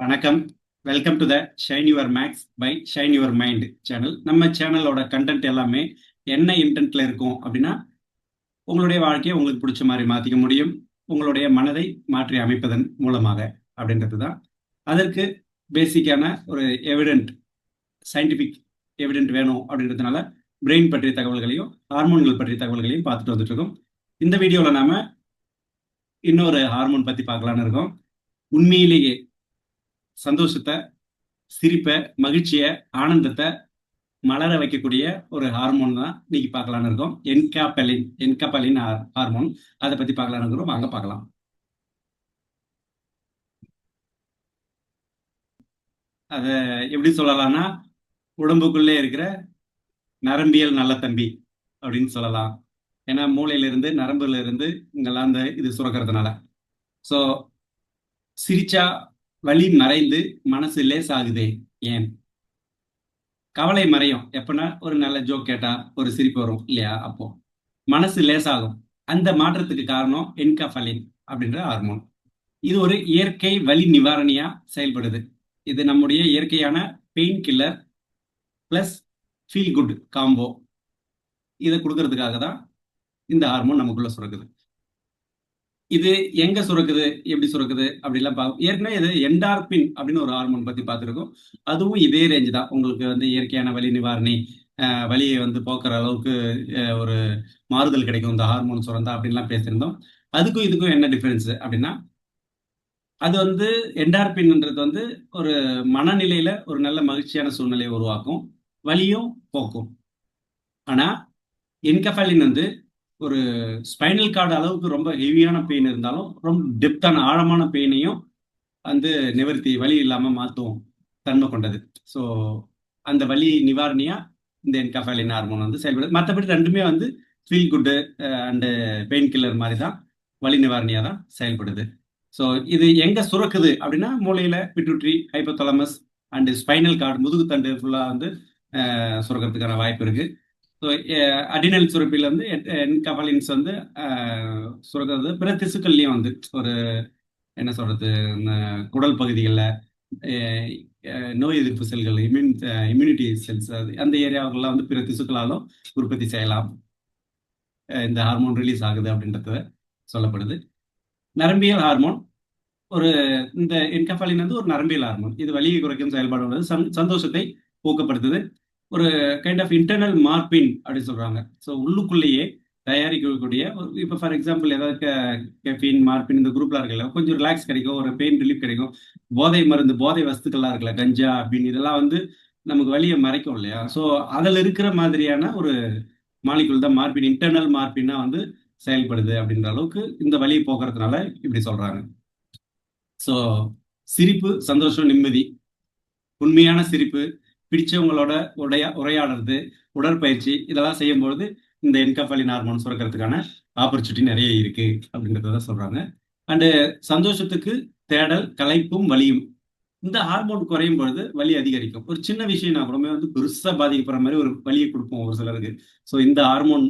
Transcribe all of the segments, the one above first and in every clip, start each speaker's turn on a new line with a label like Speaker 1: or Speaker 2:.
Speaker 1: வணக்கம். Welcome to the shine your max by shine your mind channel. நம்ம சேனலோட content எல்லாமே என்ன இன்டென்ட்ல இருக்கும் அப்படின்னா, உங்களுடைய வாழ்க்கையை உங்களுக்கு பிடிச்ச மாதிரி மாற்றிக்க முடியும், உங்களுடைய மனதை மாற்றி அமைப்பதன் மூலமாக அப்படின்றது தான். அதற்கு பேசிக்கான ஒரு எவிடென்ட், சயின்டிஃபிக் எவிடென்ட் வேணும் அப்படின்றதுனால பிரெயின் பற்றிய தகவல்களையும் ஹார்மோன்கள் பற்றிய தகவல்களையும் பார்த்துட்டு வந்துட்டு இருக்கோம். இந்த வீடியோவில் நாம இன்னொரு ஹார்மோன் பற்றி பார்க்கலான்னு இருக்கோம். உண்மையிலேயே சந்தோஷத்தை, சிரிப்பை, மகிழ்ச்சியை, ஆனந்தத்தை மலர வைக்கக்கூடிய ஒரு ஹார்மோன் தான் இன்னைக்கு பார்க்கலான்னு இருக்கோம். என்காபலின் ஹார்மோன். அதை பத்தி பார்க்கலான்னு இருக்கிறோம். வாங்க பார்க்கலாம். அதை எப்படி சொல்லலாம்னா, உடம்புக்குள்ளே இருக்கிற நரம்பியல் நல்ல தம்பி அப்படின்னு சொல்லலாம். ஏன்னா மூளையில இருந்து, நரம்புல இருந்து இங்கெல்லாம் அந்த இது சுரக்கிறதுனால. ஸோ சிரிச்சா வலி மறைந்து மனசு லேசாகுதே ஏன்? கவலை மறையும் எப்பன்னா ஒரு நல்ல ஜோக் கேட்டா ஒரு சிரிப்பு வரும் இல்லையா? அப்போ மனசு லேசாகும். அந்த மாற்றத்துக்கு காரணம் என்காஃபலின் அப்படின்ற ஹார்மோன். இது ஒரு இயற்கை வலி நிவாரணியா செயல்படுது. இது நம்முடைய இயற்கையான pain killer plus feel good combo. இதை கொடுக்கறதுக்காக தான் இந்த ஹார்மோன் நமக்குள்ள சுரக்குது. இது எங்க சுரக்குது, எப்படி சுரக்குது அப்படிலாம் பார்க்கும். ஏற்கனவே இது என்டார்பின் அப்படின்னு ஒரு ஹார்மோன் பத்தி பார்த்துருக்கோம். அதுவும் இதே ரேஞ்ச் தான். உங்களுக்கு வந்து இயற்கையான வலி நிவாரணி, வலியை வந்து போக்குற அளவுக்கு ஒரு மாறுதல் கிடைக்கும் இந்த ஹார்மோன் சுரந்தா அப்படின்லாம் பேசியிருந்தோம். அதுக்கும் இதுக்கும் என்ன டிஃபரன்ஸ் அப்படின்னா, அது வந்து என்டார்பின்ன்றது வந்து ஒரு மனநிலையில ஒரு நல்ல மகிழ்ச்சியான சூழ்நிலையை உருவாக்கும், வலியும் போக்கும். ஆனா என்கெஃபாலின் வந்து ஒரு ஸ்பைனல் கார்டு அளவுக்கு ரொம்ப ஹெவியான பெயின் இருந்தாலும் ரொம்ப டெப்தான ஆழமான பெயினையும் வந்து நிவர்த்தி, வலி இல்லாமல் மாற்றும் தன்மை கொண்டது. ஸோ அந்த வலி நிவாரணியா இந்த என்கெஃபாலின் ஹார்மோன் வந்து செயல்படுது. மற்றபடி ரெண்டுமே வந்து feel good and painkiller மாதிரி தான், வலி நிவாரணியாக தான் செயல்படுது. ஸோ இது எங்கே சுரக்குது அப்படின்னா, மூளையில் pituitary, hypothalamus and spinal cord, முதுகுத்தண்டு ஃபுல்லாக வந்து சுரக்கிறதுக்கான வாய்ப்பு இருக்குது. ஸோ அடினல் சுரப்பியில் வந்து என்கெஃபாலின்ஸ் வந்து சுரக்கிறது பிற திசுக்கள்லையும் வந்து ஒரு என்ன சொல்றது, குடல் பகுதிகளில் நோய் எதிர்ப்பு செல்கள், இம்யூனிட்டி செல்ஸ், அந்த ஏரியாவுகள்லாம் வந்து பிற திசுக்களாலும் உற்பத்தி செய்யலாம். இந்த ஹார்மோன் ரிலீஸ் ஆகுது அப்படின்றது சொல்லப்படுது. நரம்பியல் ஹார்மோன் ஒரு இந்த என்கெஃபாலின் வந்து ஒரு நரம்பியல் ஹார்மோன். இது வலியை குறைக்கும் செயல்பாடு உள்ளது. சந்தோஷத்தை ஊக்கப்படுத்துது. ஒரு கைண்ட் ஆஃப் இன்டர்னல் மார்பின் அப்படின்னு சொல்றாங்க. ஸோ உள்ளுக்குள்ளேயே தயாரிக்கக்கூடிய இப்போ ஃபார் எக்ஸாம்பிள் ஏதாவது கெஃபின், மார்பின் இந்த குரூப்லாம் இருக்குல்ல, கொஞ்சம் ரிலாக்ஸ் கிடைக்கும், ஒரு பெயின் ரிலீஃப் கிடைக்கும். போதை மருந்து, போதை வஸ்துக்கள்லாம் இருக்குல்ல, கஞ்சா அப்படின்னு, இதெல்லாம் வந்து நமக்கு வலியை மறைக்கும் இல்லையா? ஸோ அதில் இருக்கிற மாதிரியான ஒரு மாலிகுல் தான் மார்பின். இன்டர்னல் மார்பின்னா வந்து செயல்படுது அப்படின்ற அளவுக்கு இந்த வலியை போக்குறதுனால இப்படி சொல்றாங்க. ஸோ சிரிப்பு, சந்தோஷம், நிம்மதி, உண்மையான சிரிப்பு, பிடிச்சவங்களோட உரையாடுறது, உடற்பயிற்சி, இதெல்லாம் செய்யும்போது இந்த என்கெஃபாலின் ஹார்மோன் சுரக்கிறதுக்கான ஆப்பர்ச்சுனிட்டி நிறைய இருக்கு அப்படின்றத சொல்றாங்க. அண்டு சந்தோஷத்துக்கு தேடல், களைப்பும் வலியும். இந்த ஹார்மோன் குறையும் பொழுது வலி அதிகரிக்கும். ஒரு சின்ன விஷயம் நான் கூடமே வந்து பெருசா பாதிக்கப்படுற மாதிரி ஒரு வலியை கொடுப்போம் ஒரு சிலருக்கு. ஸோ இந்த ஹார்மோன்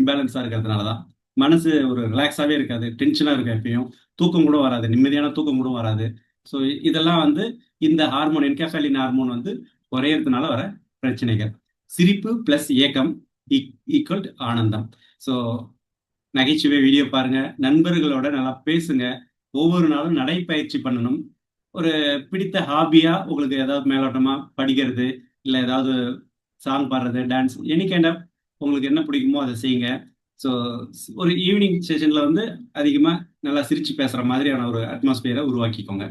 Speaker 1: இம்பேலன்ஸா இருக்கிறதுனால தான் மனசு ஒரு ரிலாக்ஸாவே இருக்காது, டென்ஷனா இருக்கும், எப்பயும் தூக்கம் கூட வராது, நிம்மதியான தூக்கம் கூட வராது. ஸோ இதெல்லாம் வந்து இந்த ஹார்மோன், என்கெஃபாலின் ஹார்மோன் வந்து குறையறதுனால வர பிரச்சனைகள். சிரிப்பு பிளஸ் ஏக்கம் ஈக்குவல் ஆனந்தம். ஸோ நகைச்சுவை வீடியோ பாருங்க, நண்பர்களோட நல்லா பேசுங்க, ஒவ்வொரு நாளும் நடைப்பயிற்சி பண்ணணும். ஒரு பிடித்த ஹாபியா உங்களுக்கு ஏதாவது மேலோட்டமா படிக்கிறது, இல்லை ஏதாவது சாங் பாடுறது, டான்ஸ், எனி கைண்ட் ஆஃப் உங்களுக்கு என்ன பிடிக்குமோ அதை செய்யுங்க. ஸோ ஒரு ஈவினிங் செஷன்ல வந்து அதிகமாக நல்லா சிரிச்சு பேசுற மாதிரியான ஒரு அட்மாஸ்பியரை உருவாக்கிக்கோங்க.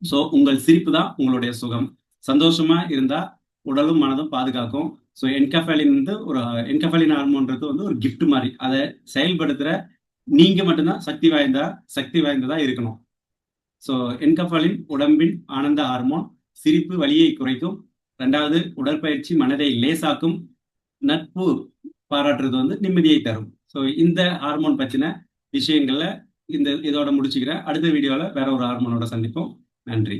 Speaker 1: ஸோ உங்கள் சிரிப்பு தான் உங்களுடைய சுகம். சந்தோஷமா இருந்தா உடலும் மனதும் பாதுகாக்கும். ஸோ என்கெஃபாலின் வந்து ஒரு என்கெஃபாலின் ஹார்மோன்றது வந்து ஒரு கிஃப்ட் மாதிரி. அதை செயல்படுத்துற நீங்க மட்டும்தான் சக்தி வாய்ந்ததா இருக்கணும். ஸோ என்கெஃபாலின் உடம்பின் ஆனந்த ஹார்மோன். சிரிப்பு வலியை குறைக்கும். 2வது, உடற்பயிற்சி மனதை லேசாக்கும். நட்பு பாராட்டுறது வந்து நிம்மதியை தரும். ஸோ இந்த ஹார்மோன் பற்றின விஷயங்கள்ல இதோட முடிச்சுக்கிறேன். அடுத்த வீடியோவில் வேற ஒரு ஹார்மோனோட சந்திப்போம். நன்றி.